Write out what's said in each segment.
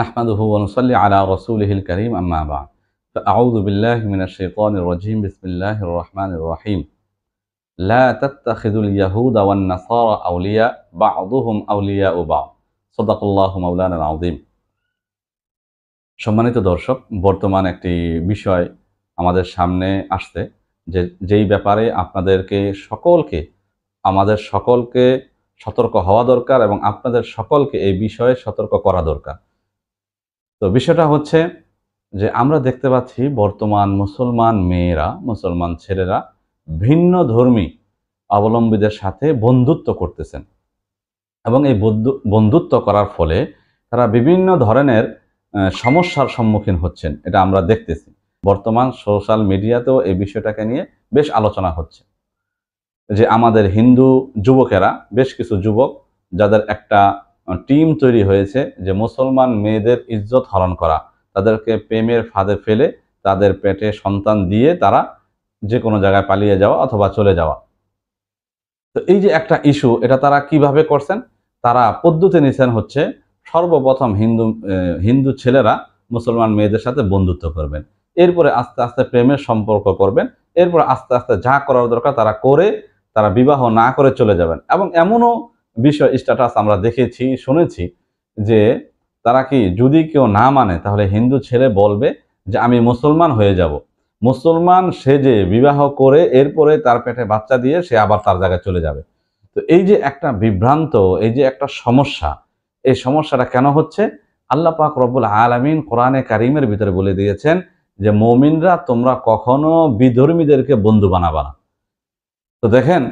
نحمده ونصلي على رسوله الكريم أما بعد فأعوذ بالله من الشيطان الرجيم بسم الله الرحمن الرحيم لا تتخذوا اليهود والنصارى أولياء بعضهم أولياء بعض صدق الله مولانا العظيم। সম্মানিত দর্শক, বর্তমান একটি বিষয় আমাদের সামনে আসছে যেই ব্যাপারে আমাদের সকলকে সতর্ক হওয়া দরকার এবং আপনাদের সকলকে এই বিষয়ে সতর্ক করা দরকার। তো বিষয়টা হচ্ছে যে আমরা দেখতে পাচ্ছি বর্তমান মুসলমান মেয়েরা, মুসলমান ছেলেরা ভিন্ন ধর্মী অবলম্বীদের সাথে বন্ধুত্ব করতেছেন এবং এই বন্ধুত্ব করার ফলে তারা বিভিন্ন ধরনের সমস্যার সম্মুখীন হচ্ছেন। এটা আমরা দেখতেছি। বর্তমান সোশ্যাল মিডিয়াতেও এই বিষয়টাকে নিয়ে বেশ আলোচনা হচ্ছে যে আমাদের হিন্দু যুবকেরা, বেশ কিছু যুবক যাদের একটা টিম তৈরি হয়েছে যে মুসলমান মেয়েদের ইজ্জত হরণ করা, তাদেরকে প্রেমের ফাঁদে ফেলে তাদের পেটে সন্তান দিয়ে তারা যে কোনো জায়গায় পালিয়ে যাওয়া অথবা চলে যাওয়া। তো এই যে একটা ইস্যু, এটা তারা কিভাবে করছেন? তারা পদ্ধতি নিছেন হচ্ছে সর্বপ্রথম হিন্দু ছেলেরা মুসলমান মেয়েদের সাথে বন্ধুত্ব করবেন, এরপরে আস্তে আস্তে প্রেমের সম্পর্ক করবেন, এরপর আস্তে আস্তে যা করার দরকার তারা করে তারা বিবাহ না করে চলে যাবেন। এবং এমনও বিষয় স্ট্যাটাস আমরা দেখেছি, শুনেছি যে তারা কি যদি কেউ না মানে তাহলে হিন্দু ছেলে বলবে যে আমি মুসলমান হয়ে যাব, মুসলমান সেজে বিবাহ করে এরপরে তার পেটে বাচ্চা দিয়ে সে আবার তার জায়গায় চলে যাবে। তো এই যে একটা বিভ্রান্ত, এই যে একটা সমস্যা, এই সমস্যাটা কেন হচ্ছে? আল্লাহ পাক রব্বুল আলামিন কোরআনে কারিমের ভিতরে বলে দিয়েছেন যে মুমিনরা তোমরা কখনো বিধর্মীদেরকে বন্ধু বানাবা না। তো দেখেন,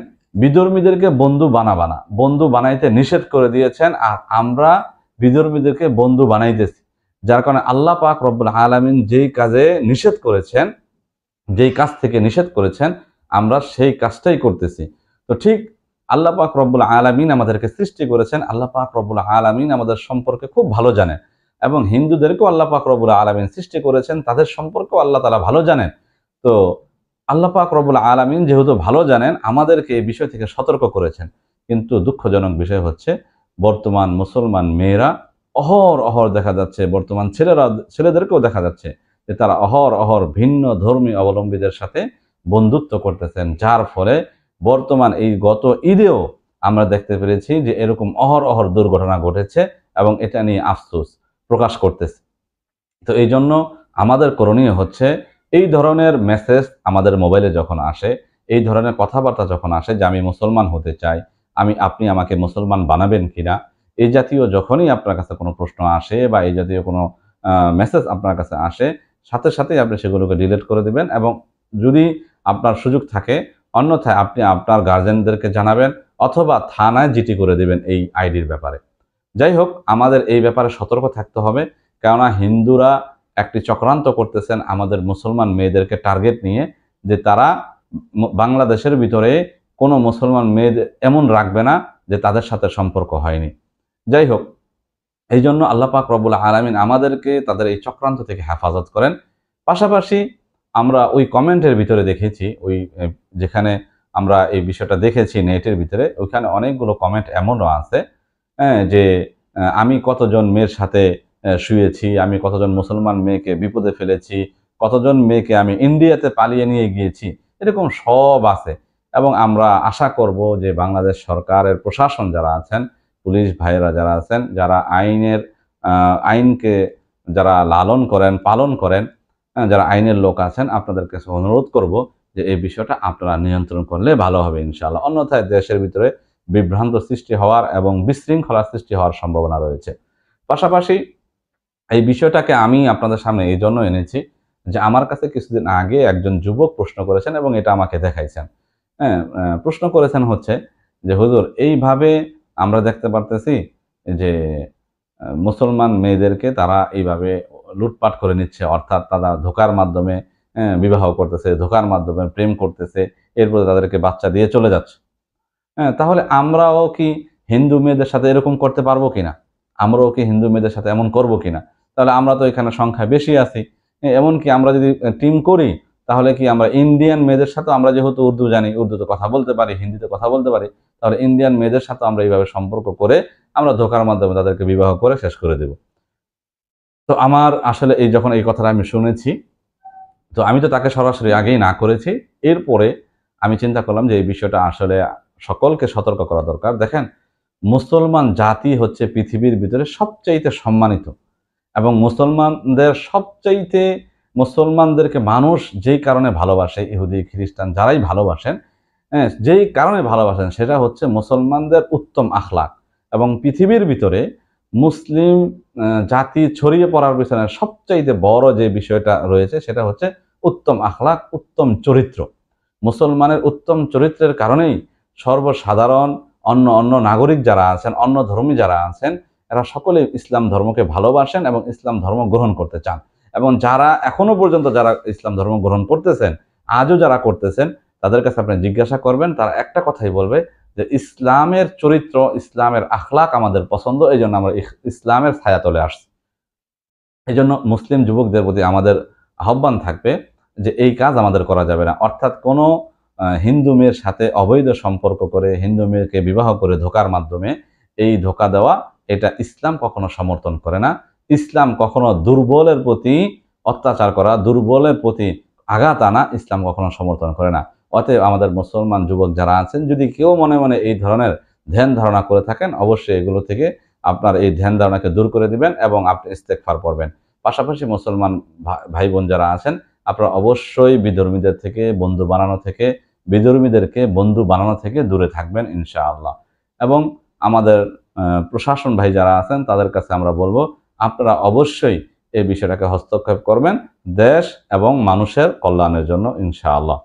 বিধর্মীদেরকে বন্ধু বানাবা না, বন্ধু বানাইতে নিষেধ করে দিয়েছেন, আর আমরা বিধর্মীদেরকে বন্ধু বানাইতেছি। যার কারণে আল্লাহ পাক রব্বুল আলামিন যেই কাজে নিষেধ করেছেন, যেই কাজ থেকে নিষেধ করেছেন, আমরা সেই কাজটাই করতেছি। তো ঠিক আল্লাহ পাক রব্বুল আলামিন আমাদেরকে সৃষ্টি করেছেন, আল্লাহ পাক রব্বুল আলামিন আমাদের সম্পর্কে খুব ভালো জানেন এবং হিন্দুদেরকেও আল্লাহ পাক রব্বুল আলামিন সৃষ্টি করেছেন, তাদের সম্পর্কেও আল্লাহ তাআলা ভালো জানেন। তো আল্লাহ পাক রব্বুল আলামিন যেহেতু ভালো জানেন, আমাদেরকে এই বিষয় থেকে সতর্ক করেছেন। কিন্তু দুঃখজনক বিষয় হচ্ছে বর্তমান মুসলমান মেয়েরা অহর দেখা যাচ্ছে, বর্তমান ছেলেদেরকেও দেখা যাচ্ছে যে তারা অহর ভিন্ন ধর্মী অবলম্বীদের সাথে বন্ধুত্ব করতেছেন, যার ফলে বর্তমান এই গত ঈদেও আমরা দেখতে পেরেছি যে এরকম অহর দুর্ঘটনা ঘটেছে এবং এটা নিয়ে আফসোস প্রকাশ করতেছে। তো এই জন্য আমাদের করণীয় হচ্ছে এই ধরনের মেসেজ আমাদের মোবাইলে যখন আসে, এই ধরনের কথাবার্তা যখন আসে যে আমি মুসলমান হতে চাই, আপনি আমাকে মুসলমান বানাবেন কিনা, এই জাতীয় যখনই আপনার কাছে কোনো প্রশ্ন আসে বা এই জাতীয় কোনো মেসেজ আপনার কাছে আসে, সাথে সাথেই আপনি সেগুলোকে ডিলিট করে দিবেন এবং যদি আপনার সুযোগ থাকে অন্যথায় আপনি আপনার গার্জেনদেরকে জানাবেন অথবা থানায় জিডি করে দিবেন এই আইডির ব্যাপারে। যাই হোক, আমাদের এই ব্যাপারে সতর্ক থাকতে হবে, কেননা হিন্দুরা একটি চক্রান্ত করতেছেন আমাদের মুসলমান মেয়েদেরকে টার্গেট নিয়ে, যে তারা বাংলাদেশের ভিতরে কোনো মুসলমান মেয়ে এমন রাখবে না যে তাদের সাথে সম্পর্ক হয়নি। যাই হোক, এই জন্য আল্লাহ পাক রব্বুল আলামিন আমাদেরকে তাদের এই চক্রান্ত থেকে হেফাজত করেন। পাশাপাশি আমরা ওই কমেন্টের ভিতরে দেখেছি, যেখানে আমরা এই বিষয়টা দেখেছি নেটের ভিতরে, ওইখানে অনেকগুলো কমেন্ট এমনও আছে যে আমি কতজন মেয়ের সাথে শুয়েছি, আমি কতজন মুসলমান মেয়েকে বিপদে ফেলেছি, কতজন মেয়েকে আমি ইন্ডিয়াতে পালিয়ে নিয়ে গিয়েছি, এরকম সব আছে। এবং আমরা আশা করব যে বাংলাদেশ সরকারের প্রশাসন যারা আছেন, পুলিশ ভাইয়েরা যারা আছেন, যারা আইনকে যারা লালন করেন, পালন করেন, যারা আইনের লোক আছেন, আপনাদের কাছে অনুরোধ করব যে এই বিষয়টা আপনারা নিয়ন্ত্রণ করলে ভালো হবে ইনশাআল্লাহ। অন্যথায় দেশের ভিতরে বিভ্রান্ত সৃষ্টি হওয়ার এবং বিশৃঙ্খলা সৃষ্টি হওয়ার সম্ভাবনা রয়েছে। পাশাপাশি এই বিষয়টাকে আমি আপনাদের সামনে এই জন্য এনেছি যে আমার কাছে কিছুদিন আগে একজন যুবক প্রশ্ন করেছেন এবং এটা আমাকে দেখাইছেন। প্রশ্ন করেছেন হচ্ছে যে হুজুর, এইভাবে আমরা দেখতে পারতেছি যে মুসলমান মেয়েদেরকে তারা এইভাবে লুটপাট করে নিচ্ছে, অর্থাৎ তারা ধোঁকার মাধ্যমে বিবাহ করতেছে, ধোঁকার মাধ্যমে প্রেম করতেছে, এরপরে তাদেরকে বাচ্চা দিয়ে চলে যাচ্ছে। তাহলে আমরাও কি হিন্দু মেয়েদের সাথে এরকম করতে পারবো কিনা? আমরাও কি হিন্দু মেয়েদের সাথে এমন করব কিনা? তাহলে আমরা তো এখানে সংখ্যায় বেশি আছি। এমনকি আমরা যদি টিম করি, তাহলে কি আমরা ইন্ডিয়ান মেয়েদের সাথে, আমরা যেহেতু উর্দু জানি, উর্দুতে কথা বলতে পারি, হিন্দিতে কথা বলতে পারি, তাহলে ইন্ডিয়ান মেয়েদের সাথে আমরা এইভাবে সম্পর্ক করে আমরা ধোঁকার মাধ্যমে তাদেরকে বিবাহ করে শেষ করে দেব। তো আমার আসলে যখন এই কথাটা আমি শুনেছি, তো আমি তো তাকে সরাসরি আগেই না করেছি। এরপরে আমি চিন্তা করলাম যে এই বিষয়টা আসলে সকলকে সতর্ক করা দরকার। দেখেন, মুসলমান জাতি হচ্ছে পৃথিবীর ভিতরে সবচাইতে সম্মানিত, এবং মুসলমানদেরকে মানুষ যেই কারণে ভালোবাসে, ইহুদি খ্রিস্টান যারাই ভালোবাসেন, হ্যাঁ, যেই কারণে ভালোবাসেন সেটা হচ্ছে মুসলমানদের উত্তম আখলাক। এবং পৃথিবীর ভিতরে মুসলিম জাতি ছড়িয়ে পড়ার পিছনে সবচাইতে বড় যে বিষয়টা রয়েছে সেটা হচ্ছে উত্তম আখলাক, উত্তম চরিত্র। মুসলমানের উত্তম চরিত্রের কারণেই সর্বসাধারণ অন্য অন্য নাগরিক যারা আছেন, অন্য ধর্মী যারা আছেন, এরা সকলে ইসলাম ধর্মকে ভালোবাসেন এবং ইসলাম ধর্ম গ্রহণ করতে চান। এবং যারা এখনো পর্যন্ত যারা ইসলাম ধর্ম গ্রহণ করতেছেন, আজও যারা করতেছেন, তাদের কাছে আপনি জিজ্ঞাসা করবেন, তারা একটা কথাই বলবে যে ইসলামের চরিত্র, ইসলামের আখলাক আমাদের পছন্দ, এই জন্য আমরা ইসলামের ছায়াতলে আসছি। এই জন্য মুসলিম যুবকদের প্রতি আমাদের আহ্বান থাকবে যে এই কাজ আমাদের করা যাবে না। অর্থাৎ কোনো হিন্দু মেয়ের সাথে অবৈধ সম্পর্ক করে, হিন্দু মেয়েকে বিবাহ করে ধোকার মাধ্যমে এই ধোকা দেওয়া, এটা ইসলাম কখনো সমর্থন করে না। ইসলাম কখনো দুর্বলের প্রতি অত্যাচার করা, দুর্বলের প্রতি আঘাত আনা ইসলাম কখনো সমর্থন করে না। অতএব আমাদের মুসলমান যুবক যারা আছেন, যদি কেউ মনে মনে এই ধরনের ধ্যান ধারণা করে থাকেন, অবশ্যই এগুলো থেকে আপনার এই ধ্যান ধারণাকে দূর করে দিবেন এবং আপনি ইস্তেগফার পড়বেন। পাশাপাশি মুসলমান ভাই বোন যারা আছেন, আপনারা অবশ্যই বিধর্মীদের থেকে বন্ধু বানানো থেকে, বিধর্মীদেরকে বন্ধু বানানো থেকে দূরে থাকবেন ইনশাআল্লাহ। এবং আমাদের প্রশাসন ভাই যারা আছেন, তাদের কাছে আমরা বলবো, আপনারা অবশ্যই এই বিষয়টাকে হস্তক্ষেপ করবেন দেশ এবং মানুষের কল্যাণের জন্য ইনশাআল্লাহ।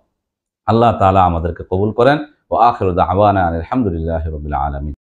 আল্লাহ তাআলা আমাদেরকে কবুল করেন। ওয়া আখিরু দাওয়ানা আলহামদুলিল্লাহি রাব্বিল আলামিন।